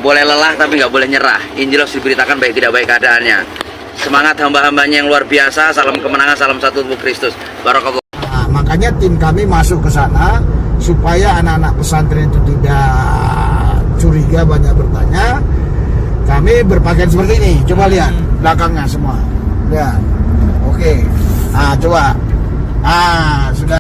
Boleh lelah tapi nggak boleh nyerah. Injil harus diberitakan baik tidak baik keadaannya. Semangat hamba-hambanya yang luar biasa. Salam kemenangan, salam satu tubuh Kristus. Barakallah. Nah, makanya tim kami masuk ke sana supaya anak-anak pesantren itu tidak curiga, banyak bertanya. Kami berpakaian seperti ini. Coba lihat belakangnya semua. Lihat. Oke. Nah, coba. Sudah.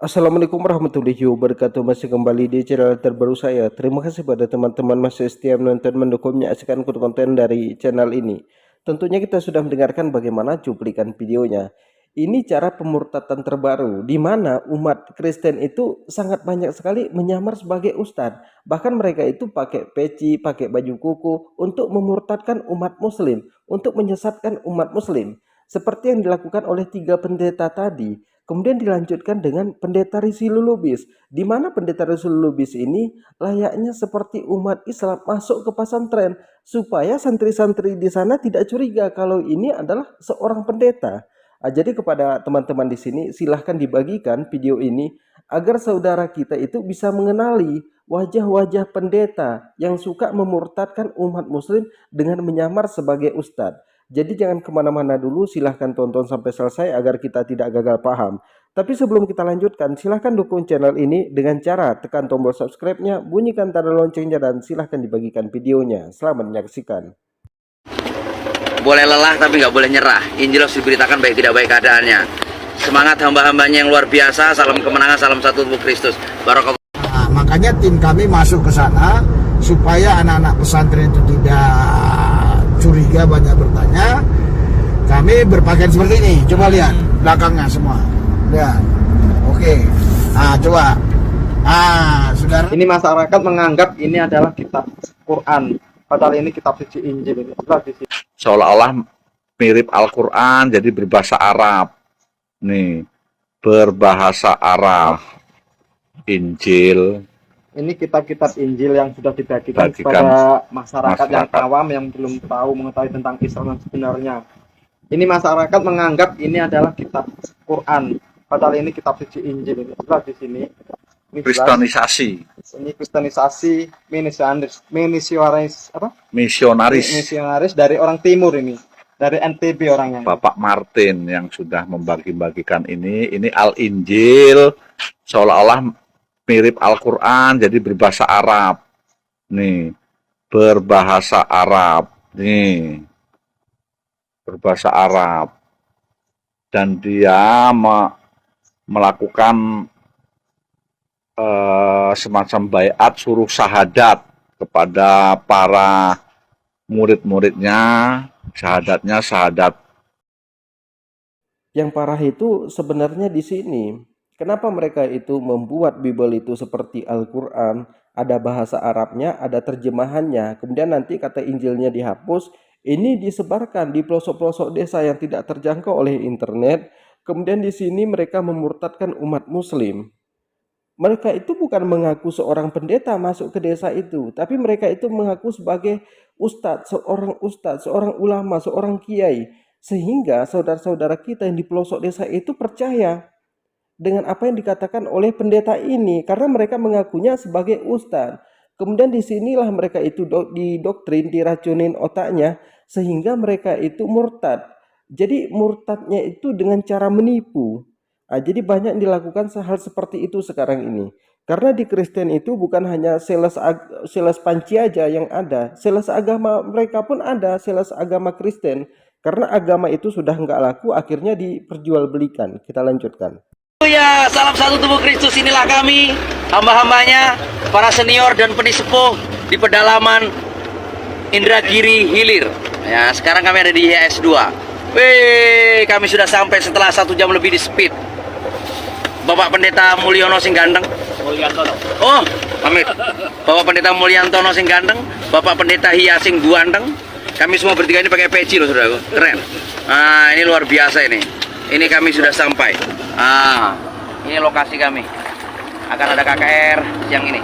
Assalamualaikum warahmatullahi wabarakatuh. Masih kembali di channel terbaru saya. Terima kasih pada teman-teman masih setia menonton, mendukung, menyaksikan konten dari channel ini. Tentunya kita sudah mendengarkan bagaimana cuplikan videonya. Ini cara pemurtadan terbaru, di mana umat Kristen itu sangat banyak sekali menyamar sebagai ustadz. Bahkan mereka itu pakai peci, pakai baju kuku untuk memurtadkan umat muslim, untuk menyesatkan umat muslim. Seperti yang dilakukan oleh 3 pendeta tadi. Kemudian dilanjutkan dengan pendeta Rizky Lubis, di mana pendeta Rizky Lubis ini layaknya seperti umat Islam masuk ke pesantren supaya santri-santri di sana tidak curiga kalau ini adalah seorang pendeta. Jadi kepada teman-teman di sini silahkan dibagikan video ini agar saudara kita itu bisa mengenali wajah-wajah pendeta yang suka memurtadkan umat muslim dengan menyamar sebagai ustadz. Jadi jangan kemana-mana dulu, silahkan tonton sampai selesai agar kita tidak gagal paham. Tapi sebelum kita lanjutkan, silahkan dukung channel ini dengan cara tekan tombol subscribe-nya, bunyikan tanda loncengnya, dan silahkan dibagikan videonya. Selamat menyaksikan. Boleh lelah tapi nggak boleh nyerah. Injil harus diberitakan baik tidak baik keadaannya. Semangat hamba-hambanya yang luar biasa. Salam kemenangan, salam satu tubuh Kristus. Barakallah. Nah, makanya tim kami masuk ke sana supaya anak-anak pesantren itu tidak curiga, banyak bertanya. Kami berpakaian seperti ini. Coba lihat belakangnya semua. Lihat. Oke. Coba. Saudara. Ini masyarakat menganggap ini adalah kitab Quran. Padahal ini kitab suci Injil. Ini seolah-olah mirip Al-Quran, jadi berbahasa Arab. Nih, berbahasa Arab. Injil. Ini kitab-kitab Injil yang sudah dibagikan kepada masyarakat yang awam yang belum tahu mengetahui tentang Islam yang sebenarnya. Ini masyarakat menganggap ini adalah kitab Quran. Padahal ini kitab suci Injil. Ini jelas di sini. Ini Kristenisasi. Ini kristenisasi, misionaris dari orang timur ini. Dari NTB orangnya. Bapak Martin yang sudah membagi-bagikan ini Al-Injil, seolah-olah mirip Al-Quran, jadi berbahasa Arab. Nih, berbahasa Arab. Nih, berbahasa Arab. Dan dia melakukan semacam baiat suruh syahadat kepada para murid-muridnya. Syahadatnya syahadat. Yang parah itu sebenarnya di sini. Kenapa mereka itu membuat Bible itu seperti Al-Quran, ada bahasa Arabnya, ada terjemahannya, kemudian nanti kata Injilnya dihapus, ini disebarkan di pelosok-pelosok desa yang tidak terjangkau oleh internet, kemudian di sini mereka memurtadkan umat muslim. Mereka itu bukan mengaku seorang pendeta masuk ke desa itu, tapi mereka itu mengaku sebagai ustadz, seorang ulama, seorang kiai, sehingga saudara-saudara kita yang di pelosok desa itu percaya dengan apa yang dikatakan oleh pendeta ini karena mereka mengakunya sebagai ustadz. Kemudian disinilah mereka itu didoktrin, diracunin otaknya sehingga mereka itu murtad. Jadi murtadnya itu dengan cara menipu. Jadi banyak dilakukan hal seperti itu sekarang ini. Karena di Kristen itu bukan hanya sales panci aja yang ada, sales agama mereka pun ada, sales agama Kristen. Karena agama itu sudah nggak laku, akhirnya diperjualbelikan. Kita lanjutkan. Ya, salam satu tubuh Kristus. Inilah kami, hamba-hambanya, para senior dan penisepuh di pedalaman Indragiri Hilir. Ya, sekarang kami ada di IHS 2. Wih, kami sudah sampai setelah 1 jam lebih di speed. Bapak Pendeta Mulyono sing ganteng. Mulyantono. Oh, pamit. Bapak Pendeta Mulyantono sing ganteng, Bapak Pendeta Hia sing guanteng. Kami semua bertiga ini pakai peci loh, saudaraku. Keren. Ini luar biasa ini. Ini kami sudah sampai. Ini lokasi kami. Akan ada KKR siang ini.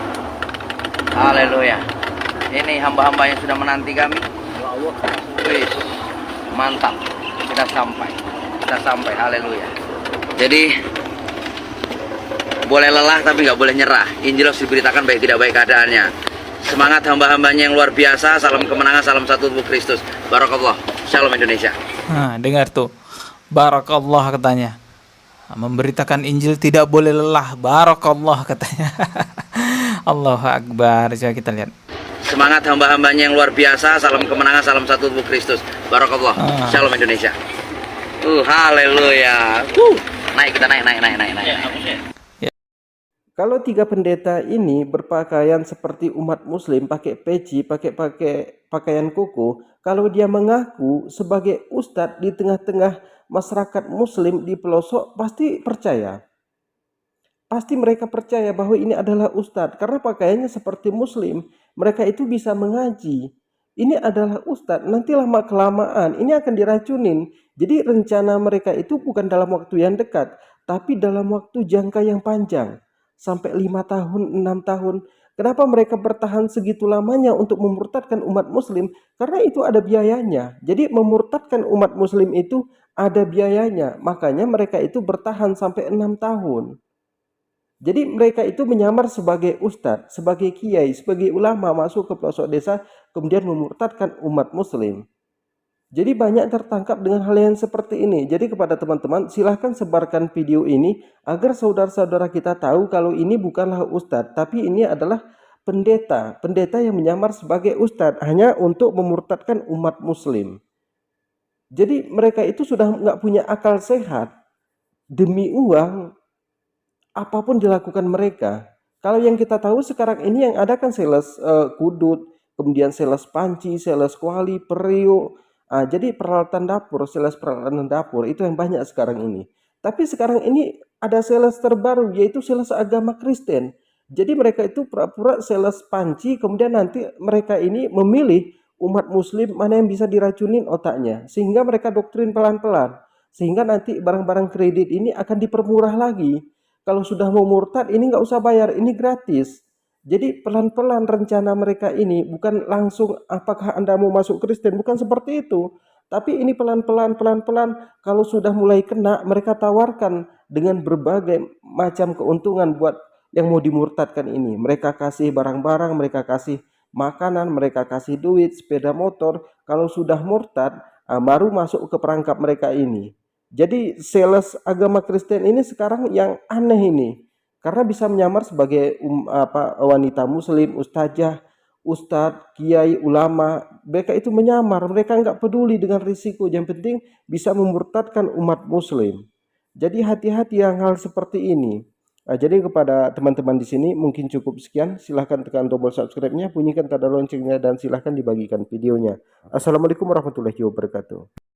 Haleluya. Ini hamba-hamba yang sudah menanti kami. Wih, mantap. Kita sampai. Haleluya. Jadi boleh lelah tapi nggak boleh nyerah. Injil harus diberitakan baik tidak baik keadaannya. Semangat hamba-hambanya yang luar biasa. Salam kemenangan, salam satu tubuh Kristus. Barakallah. Shalom Indonesia. Nah, dengar tuh. Barakallah katanya. Memberitakan Injil tidak boleh lelah. Barakallah katanya. Allahu Akbar. Coba kita lihat. Semangat hamba-hambanya yang luar biasa. Salam kemenangan, salam satu tubuh Kristus. Barakallah. Shalom Indonesia. Haleluya. Naik kita naik. Kalau tiga pendeta ini berpakaian seperti umat muslim, pakai peci, pakai pakaian koko, kalau dia mengaku sebagai ustadz di tengah-tengah masyarakat muslim di pelosok, pasti percaya. Pasti mereka percaya bahwa ini adalah ustadz, karena pakaiannya seperti muslim. Mereka itu bisa mengaji. Ini adalah ustadz, nanti lama kelamaan ini akan diracunin. Jadi rencana mereka itu bukan dalam waktu yang dekat, tapi dalam waktu jangka yang panjang. Sampai 5 tahun, 6 tahun. Kenapa mereka bertahan segitu lamanya untuk memurtadkan umat muslim? Karena itu ada biayanya. Jadi memurtadkan umat muslim itu ada biayanya. Makanya mereka itu bertahan sampai 6 tahun. Jadi mereka itu menyamar sebagai ustadz, sebagai kiai, sebagai ulama, masuk ke pelosok desa, kemudian memurtadkan umat muslim. Jadi banyak tertangkap dengan hal yang seperti ini. Jadi kepada teman-teman, silahkan sebarkan video ini agar saudara-saudara kita tahu kalau ini bukanlah ustadz, tapi ini adalah pendeta. Pendeta yang menyamar sebagai ustadz hanya untuk memurtadkan umat muslim. Jadi mereka itu sudah nggak punya akal sehat. Demi uang, apapun dilakukan mereka. Kalau yang kita tahu sekarang ini yang ada kan sales kudut, kemudian sales panci, sales kuali, periuk. Jadi peralatan dapur, sales peralatan dapur itu yang banyak sekarang ini. Tapi sekarang ini ada sales terbaru, yaitu sales agama Kristen. Jadi mereka itu pura-pura sales panci, kemudian nanti mereka ini memilih umat muslim mana yang bisa diracunin otaknya. Sehingga mereka doktrin pelan-pelan. Sehingga nanti barang-barang kredit ini akan dipermurah lagi. Kalau sudah mau murtad ini nggak usah bayar, ini gratis. Jadi pelan-pelan rencana mereka ini, bukan langsung apakah Anda mau masuk Kristen, bukan seperti itu. Tapi ini pelan-pelan, kalau sudah mulai kena, mereka tawarkan dengan berbagai macam keuntungan buat yang mau dimurtadkan ini. Mereka kasih barang-barang, mereka kasih makanan, mereka kasih duit, sepeda motor. Kalau sudah murtad, baru masuk ke perangkap mereka ini. Jadi sales agama Kristen ini sekarang yang aneh ini. Karena bisa menyamar sebagai wanita muslim, ustazah, ustadz, kiai, ulama. Mereka itu menyamar, mereka nggak peduli dengan risiko. Yang penting bisa memurtadkan umat muslim. Jadi hati-hati yang hal seperti ini. Jadi kepada teman-teman di sini mungkin cukup sekian. Silahkan tekan tombol subscribe-nya, bunyikan tanda loncengnya, dan silahkan dibagikan videonya. Assalamualaikum warahmatullahi wabarakatuh.